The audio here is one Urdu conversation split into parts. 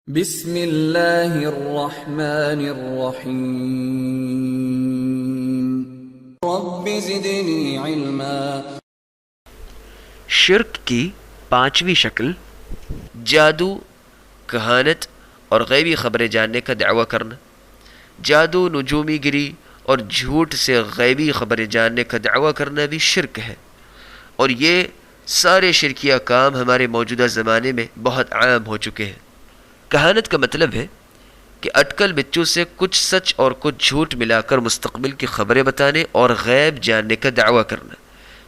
بسم اللہ الرحمن الرحیم رب زدنی علما۔ شرک کی پانچویں شکل جادو، کہانت اور غیبی خبریں جاننے کا دعویٰ کرنا۔ جادو، نجومی گری اور جھوٹ سے غیبی خبریں جاننے کا دعویٰ کرنا بھی شرک ہے، اور یہ سارے شرکیہ کام ہمارے موجودہ زمانے میں بہت عام ہو چکے ہیں۔ کہانت کا مطلب ہے کہ اٹکل بچوں سے کچھ سچ اور کچھ جھوٹ ملا کر مستقبل کی خبریں بتانے اور غیب جاننے کا دعویٰ کرنا،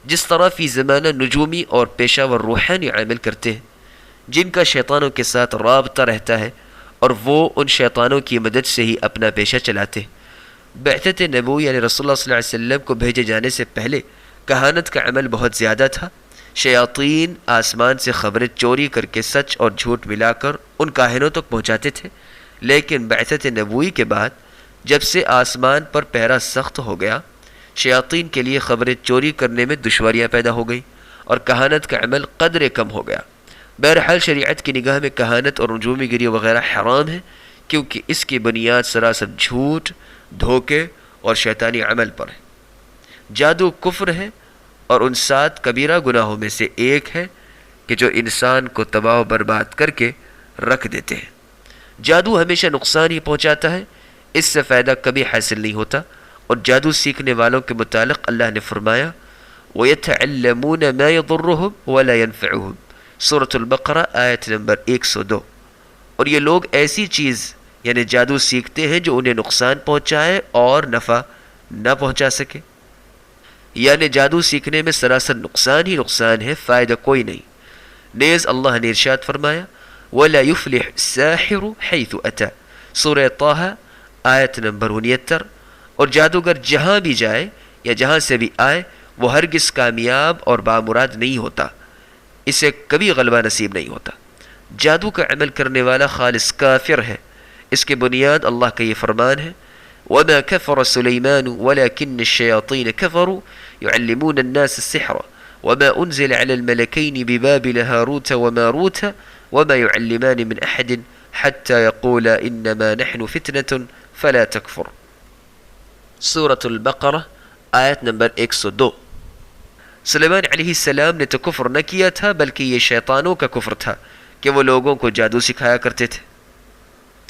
جس طرح فی زمانہ نجومی اور پیشہ ور روحانی عامل کرتے ہیں جن کا شیطانوں کے ساتھ رابطہ رہتا ہے، اور وہ ان شیطانوں کی مدد سے ہی اپنا پیشہ چلاتے ہیں۔ بعثت نبوی یعنی رسول اللہ صلی اللہ علیہ وسلم کو بھیجے جانے سے پہلے کہانت کا عمل بہت زیادہ تھا۔ شیاطین آسمان سے خبریں چوری کر کے سچ اور جھوٹ ملا کر ان کاہنوں تک پہنچاتے تھے، لیکن بعثت نبوی کے بعد جب سے آسمان پر پہرا سخت ہو گیا، شیاطین کے لیے خبریں چوری کرنے میں دشواریاں پیدا ہو گئیں اور کہانت کا عمل قدرے کم ہو گیا۔ بہرحال شریعت کی نگاہ میں کہانت اور نجومی گری وغیرہ حرام ہے، کیونکہ اس کی بنیاد سراسر جھوٹ، دھوکے اور شیطانی عمل پر ہے۔ جادو کفر ہے اور ان 7 کبیرہ گناہوں میں سے ایک ہے کہ جو انسان کو تباہ و برباد کر کے رکھ دیتے ہیں۔ جادو ہمیشہ نقصان ہی پہنچاتا ہے، اس سے فائدہ کبھی حاصل نہیں ہوتا، اور جادو سیکھنے والوں کے متعلق اللہ نے فرمایا وَيَتَعَلَّمُونَ مَا يَضُرُّهُمْ وَلَا يَنْفَعُهُمْ، سورۃ البقرہ آیت نمبر 102۔ اور یہ لوگ ایسی چیز یعنی جادو سیکھتے ہیں جو انہیں نقصان پہنچائے اور نفع نہ پہنچا سکے، یعنی جادو سیکھنے میں سراسر نقصان ہی نقصان ہے، فائدہ کوئی نہیں۔ نیز اللہ نے ارشاد فرمایا وَلَا يُفْلِحُ السَّاحِرُ حَيْثُ أَتَى، سورہ طٰہٰ آیت نمبر 69۔ اور جادوگر جہاں بھی جائے یا جہاں سے بھی آئے وہ ہرگز کامیاب اور بامراد نہیں ہوتا، اسے کبھی غلبہ نصیب نہیں ہوتا۔ جادو کا عمل کرنے والا خالص کافر ہے۔ اس کی بنیاد اللہ کا یہ فرمان ہے وَمَا كَفَرَ سُلَيْمَانُ وَلَكِنَّ الشَّيَاطِينَ كَفَرُوا يُعَلِّمُونَ النَّاسَ السِّحْرَ وَمَا أُنزِلَ عَلَى الْمَلَكَيْنِ بِبَابِلَ هَارُوتَ وَمَارُوتَ وَمَا يُعَلِّمَانِ مِنْ أَحَدٍ حَتَّى يَقُولَا إِنَّمَا نَحْنُ فِتْنَةٌ فَلَا تَكْفُرْ، سورۃ البقرہ آیت نمبر 102۔ سلیمان علیہ السلام نے تو کفر نہ کیا تھا، بلکہ یہ شیطانوں کا کفر تھا کہ وہ لوگوں کو جادو سکھایا کرتے تھے۔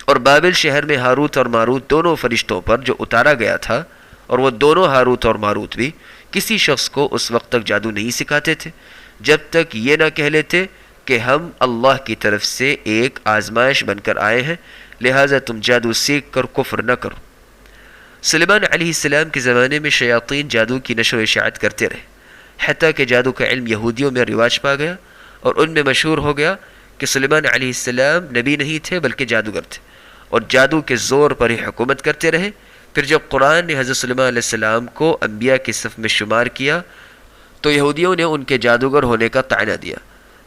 اور بابل شہر میں ہاروت اور ماروت دونوں فرشتوں پر جو اتارا گیا تھا، اور وہ دونوں ہاروت اور ماروت بھی کسی شخص کو اس وقت تک جادو نہیں سکھاتے تھے جب تک یہ نہ کہہ لیتے کہ ہم اللہ کی طرف سے ایک آزمائش بن کر آئے ہیں، لہٰذا تم جادو سیکھ کر کفر نہ کرو۔ سلیمان علیہ السلام کے زمانے میں شیاطین جادو کی نشر و اشاعت کرتے رہے، حتیٰ کہ جادو کا علم یہودیوں میں رواج پا گیا اور ان میں مشہور ہو گیا کہ سلیمان علیہ السلام نبی نہیں تھے بلکہ جادوگر تھے، اور جادو کے زور پر ہی حکومت کرتے رہے۔ پھر جب قرآن نے حضرت سلیمان علیہ السلام کو انبیاء کی صف میں شمار کیا تو یہودیوں نے ان کے جادوگر ہونے کا طعنہ دیا۔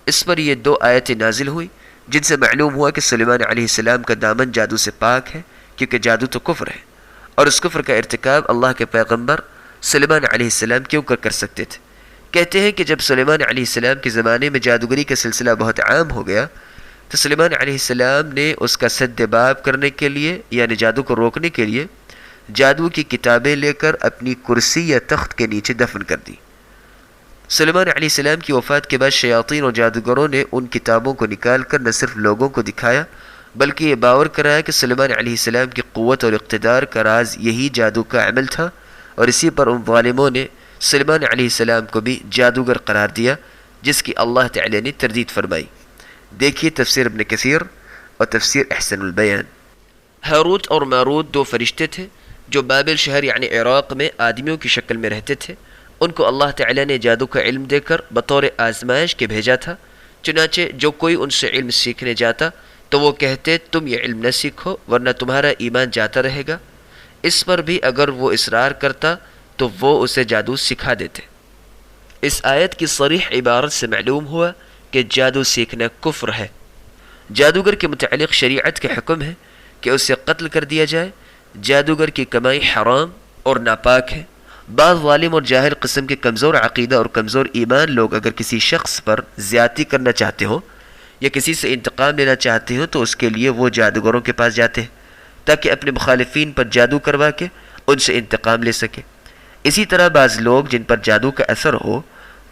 اس پر یہ 2 آیتیں نازل ہوئی جن سے معلوم ہوا کہ سلیمان علیہ السلام کا دامن جادو سے پاک ہے، کیونکہ جادو تو کفر ہے، اور اس کفر کا ارتکاب اللہ کے پیغمبر سلیمان علیہ السلام کیوں کر سکتے تھے۔ کہتے ہیں کہ جب سلیمان علیہ السلام کے زمانے میں جادوگری کا سلسلہ بہت عام ہو گیا تو سلیمان علیہ السلام نے اس کا سد باب کرنے کے لیے یعنی جادو کو روکنے کے لیے جادو کی کتابیں لے کر اپنی کرسی یا تخت کے نیچے دفن کر دی۔ سلیمان علیہ السلام کی وفات کے بعد شیاطین اور جادوگروں نے ان کتابوں کو نکال کر نہ صرف لوگوں کو دکھایا بلکہ یہ باور کرایا کہ سلیمان علیہ السلام کی قوت اور اقتدار کا راز یہی جادو کا عمل تھا، اور اسی پر ان ظالموں نے سلیمان علیہ السلام کو بھی جادوگر قرار دیا، جس کی اللہ تعالی نے تردید فرمائی۔ دیکھیے تفسیر ابن کثیر اور تفسیر احسن البیان۔ ہاروت اور ماروت 2 فرشتے تھے جو بابل شہر یعنی عراق میں آدمیوں کی شکل میں رہتے تھے۔ ان کو اللہ تعالی نے جادو کا علم دے کر بطور آزمائش کے بھیجا تھا، چنانچہ جو کوئی ان سے علم سیکھنے جاتا تو وہ کہتے تم یہ علم نہ سیکھو ورنہ تمہارا ایمان جاتا رہے گا۔ اس پر بھی اگر وہ اصرار کرتا تو وہ اسے جادو سکھا دیتے۔ اس آیت کی صریح عبارت سے معلوم ہوا کہ جادو سیکھنا کفر ہے۔ جادوگر کے متعلق شریعت کے حکم ہے کہ اسے قتل کر دیا جائے۔ جادوگر کی کمائی حرام اور ناپاک ہے۔ بعض ظالم اور جاہل قسم کے کمزور عقیدہ اور کمزور ایمان لوگ اگر کسی شخص پر زیادتی کرنا چاہتے ہوں یا کسی سے انتقام لینا چاہتے ہوں تو اس کے لیے وہ جادوگروں کے پاس جاتے ہیں تاکہ اپنے مخالفین پر جادو کروا کے ان سے انتقام لے سکے۔ اسی طرح بعض لوگ جن پر جادو کا اثر ہو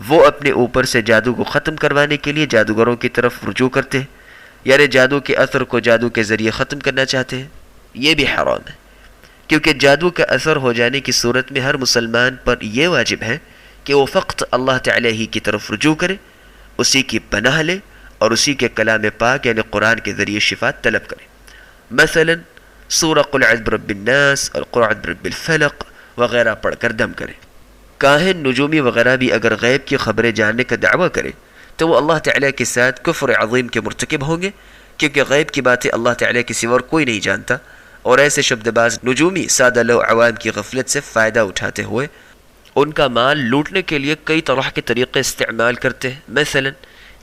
وہ اپنے اوپر سے جادو کو ختم کروانے کے لیے جادوگروں کی طرف رجوع کرتے ہیں، یعنی جادو کے اثر کو جادو کے ذریعے ختم کرنا چاہتے ہیں۔ یہ بھی حرام ہے، کیونکہ جادو کا اثر ہو جانے کی صورت میں ہر مسلمان پر یہ واجب ہے کہ وہ فقط اللہ تعالیٰ ہی کی طرف رجوع کرے، اسی کی پناہ لے اور اسی کے کلام پاک یعنی قرآن کے ذریعے شفا طلب کرے۔ مثلا سورہ قل اعوذ برب الناس اور قل اعوذ برب الفلق وغیرہ پڑھ کر دم کرے۔ کاہن، نجومی وغیرہ بھی اگر غیب کی خبریں جاننے کا دعویٰ کرے تو وہ اللہ تعالیٰ کے ساتھ کفر عظیم کے مرتکب ہوں گے، کیونکہ غیب کی باتیں اللہ تعالیٰ کے سوا اور کوئی نہیں جانتا، اور ایسے شبد باز نجومی سادہ لو عوام کی غفلت سے فائدہ اٹھاتے ہوئے ان کا مال لوٹنے کے لیے کئی طرح کے طریقے استعمال کرتے ہیں۔ مثلا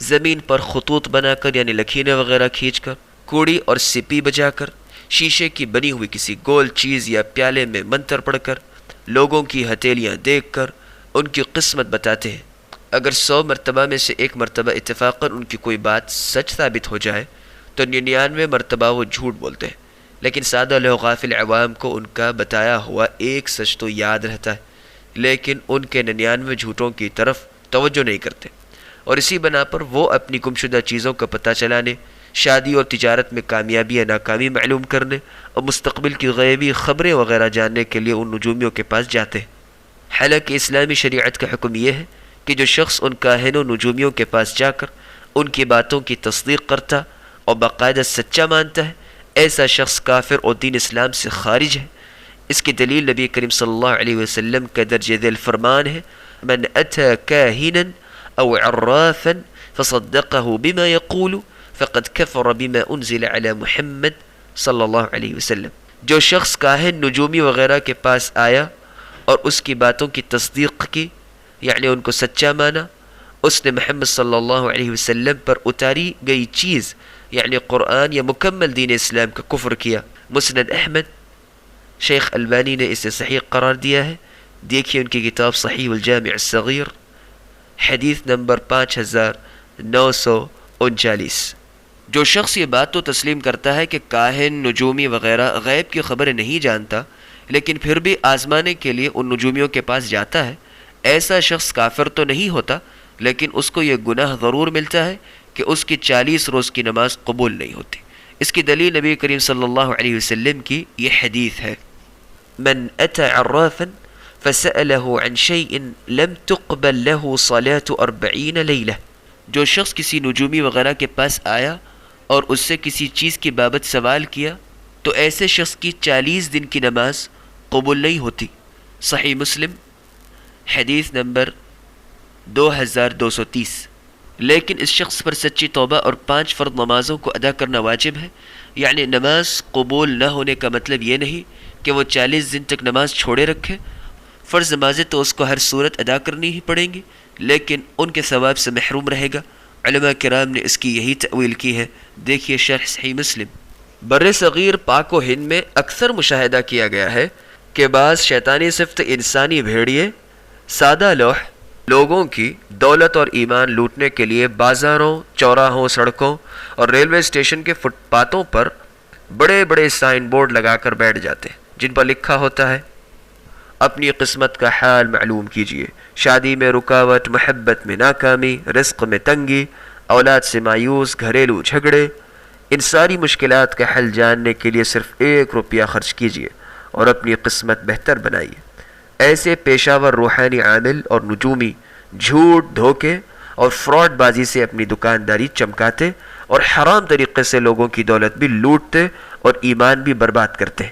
زمین پر خطوط بنا کر یعنی لکیریں وغیرہ کھینچ کر، کوڑی اور سپی بجا کر، شیشے کی بنی ہوئی کسی گول چیز یا پیالے میں منتر پڑھ کر، لوگوں کی ہتھیلیاں دیکھ کر ان کی قسمت بتاتے ہیں۔ اگر 100 مرتبہ میں سے ایک مرتبہ اتفاقاً ان کی کوئی بات سچ ثابت ہو جائے تو 99 مرتبہ وہ جھوٹ بولتے ہیں، لیکن سادہ لوگ غافل عوام کو ان کا بتایا ہوا ایک سچ تو یاد رہتا ہے، لیکن ان کے 99 جھوٹوں کی طرف توجہ نہیں کرتے، اور اسی بنا پر وہ اپنی گمشدہ چیزوں کا پتہ چلانے، شادی اور تجارت میں کامیابی یا ناکامی معلوم کرنے اور مستقبل کی غیبی خبریں وغیرہ جاننے کے لیے ان نجومیوں کے پاس جاتے ہیں۔ حالانکہ اسلامی شریعت کا حکم یہ ہے کہ جو شخص ان کاہنوں نجومیوں کے پاس جا کر ان کی باتوں کی تصدیق کرتا اور باقاعدہ سچا مانتا ہے، ایسا شخص کافر اور دین اسلام سے خارج ہے۔ اس کی دلیل نبی کریم صلی اللہ علیہ وسلم کا درج ذیل فرمان ہے: من اتى كاهنا او عرافا فصدقه بما يقول فقد كفر بما انزل على محمد صلی اللہ علیہ وسلم۔ جو شخص کاہن، نجومی وغیرہ کے پاس آیا اور اس کی باتوں کی تصدیق کی یعنی ان کو سچا مانا، اس نے محمد صلی اللہ علیہ وسلم پر اتاری گئی چیز یعنی قرآن یا مکمل دین اسلام کا کفر کیا۔ مسند احمد، شیخ البانی نے اسے صحیح قرار دیا ہے، دیکھیے ان کی کتاب صحیح الجامع الصغیر، حدیث نمبر 5939۔ جو شخص یہ بات تو تسلیم کرتا ہے کہ کاہن، نجومی وغیرہ غیب کی خبریں نہیں جانتا، لیکن پھر بھی آزمانے کے لیے ان نجومیوں کے پاس جاتا ہے، ایسا شخص کافر تو نہیں ہوتا، لیکن اس کو یہ گناہ ضرور ملتا ہے کہ اس کی 40 روز کی نماز قبول نہیں ہوتی۔ اس کی دلیل نبی کریم صلی اللہ علیہ وسلم کی یہ حدیث ہے: من اتى عرافا فسأله عن شيء لم تقبل له صلاة 40 ليلة۔ جو شخص کسی نجومی وغیرہ کے پاس آیا اور اس سے کسی چیز کی بابت سوال کیا تو ایسے شخص کی 40 دن کی نماز قبول نہیں ہوتی۔ صحیح مسلم، حدیث نمبر 2230۔ لیکن اس شخص پر سچی توبہ اور 5 فرض نمازوں کو ادا کرنا واجب ہے، یعنی نماز قبول نہ ہونے کا مطلب یہ نہیں کہ وہ 40 دن تک نماز چھوڑے رکھے۔ فرض نمازیں تو اس کو ہر صورت ادا کرنی ہی پڑیں گی، لیکن ان کے ثواب سے محروم رہے گا۔ علماء کرام نے اس کی یہی تأویل کی ہے، دیکھیے شرح صحیح مسلم۔ بر صغیر پاک و ہند میں اکثر مشاہدہ کیا گیا ہے کہ بعض شیطانی صفت انسانی بھیڑیے سادہ لوح لوگوں کی دولت اور ایمان لوٹنے کے لیے بازاروں، چوراہوں، سڑکوں اور ریلوے اسٹیشن کے فٹ پاتھوں پر بڑے بڑے سائن بورڈ لگا کر بیٹھ جاتے ہیں، جن پر لکھا ہوتا ہے: اپنی قسمت کا حال معلوم کیجیے، شادی میں رکاوٹ، محبت میں ناکامی، رزق میں تنگی، اولاد سے مایوس، گھریلو جھگڑے، ان ساری مشکلات کا حل جاننے کے لیے صرف 1 روپیہ خرچ کیجیے اور اپنی قسمت بہتر بنائیے۔ ایسے پیشہ ور روحانی عامل اور نجومی جھوٹ، دھوکے اور فراڈ بازی سے اپنی دکانداری چمکاتے اور حرام طریقے سے لوگوں کی دولت بھی لوٹتے اور ایمان بھی برباد کرتے۔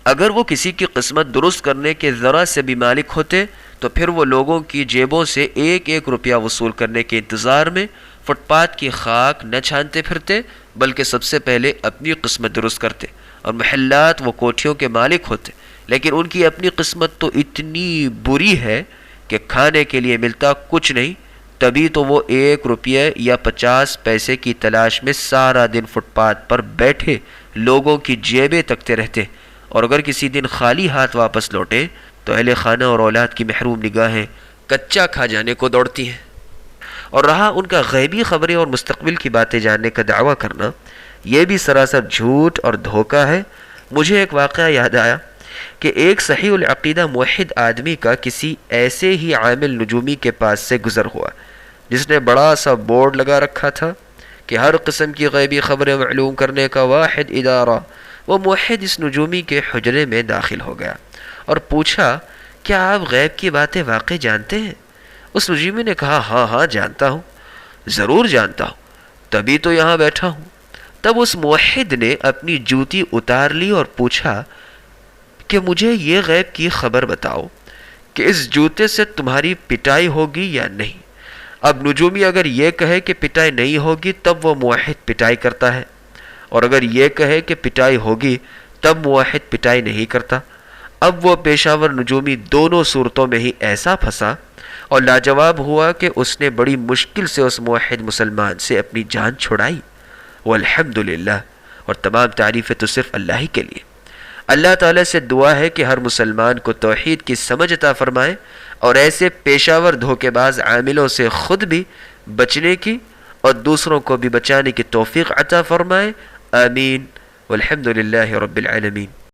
اگر وہ کسی کی قسمت درست کرنے کے ذرا سے بھی مالک ہوتے تو پھر وہ لوگوں کی جیبوں سے 1 روپیہ وصول کرنے کے انتظار میں فٹ پاتھ کی خاک نہ چھانتے پھرتے، بلکہ سب سے پہلے اپنی قسمت درست کرتے، اور محلات و کوٹھیوں کے مالک ہوتے، لیکن ان کی اپنی قسمت تو اتنی بری ہے کہ کھانے کے لیے ملتا کچھ نہیں، تبھی تو وہ 1 روپیہ یا 50 پیسے کی تلاش میں سارا دن فٹ پاتھ پر بیٹھے لوگوں کی جیبیں تکتے رہتے، اور اگر کسی دن خالی ہاتھ واپس لوٹے تو اہل خانہ اور اولاد کی محروم نگاہیں کچا کھا جانے کو دوڑتی ہیں۔ اور رہا ان کا غیبی خبریں اور مستقبل کی باتیں جاننے کا دعویٰ کرنا، یہ بھی سراسر جھوٹ اور دھوکہ ہے۔ مجھے ایک واقعہ یاد آیا کہ ایک صحیح العقیدہ موحد آدمی کا کسی ایسے ہی عامل نجومی کے پاس سے گزر ہوا جس نے بڑا سا بورڈ لگا رکھا تھا کہ ہر قسم کی غیبی خبریں معلوم کرنے کا واحد ادارہ۔ وہ موحد اس نجومی کے حجرے میں داخل ہو گیا اور پوچھا، کیا آپ غیب کی باتیں واقعی جانتے ہیں؟ اس نجومی نے کہا، ہاں ہاں جانتا ہوں، ضرور جانتا ہوں، تبھی تو یہاں بیٹھا ہوں۔ تب اس موحد نے اپنی جوتی اتار لی اور پوچھا کہ مجھے یہ غیب کی خبر بتاؤ کہ اس جوتے سے تمہاری پٹائی ہوگی یا نہیں۔ اب نجومی اگر یہ کہے کہ پٹائی نہیں ہوگی تب وہ موحد پٹائی کرتا ہے، اور اگر یہ کہے کہ پٹائی ہوگی تب موحد پٹائی نہیں کرتا۔ اب وہ پیشاور نجومی دونوں صورتوں میں ہی ایسا پھنسا اور لاجواب ہوا کہ اس نے بڑی مشکل سے اس موحد مسلمان سے اپنی جان چھڑائی۔ والحمدللہ، اور تمام تعریفیں تو صرف اللہ ہی کے لیے۔ اللہ تعالیٰ سے دعا ہے کہ ہر مسلمان کو توحید کی سمجھ عطا فرمائے اور ایسے پیشاور دھوکے باز عاملوں سے خود بھی بچنے کی اور دوسروں کو بھی بچانے کی توفیق عطا فرمائے۔ آمین، والحمدللہ رب العالمین۔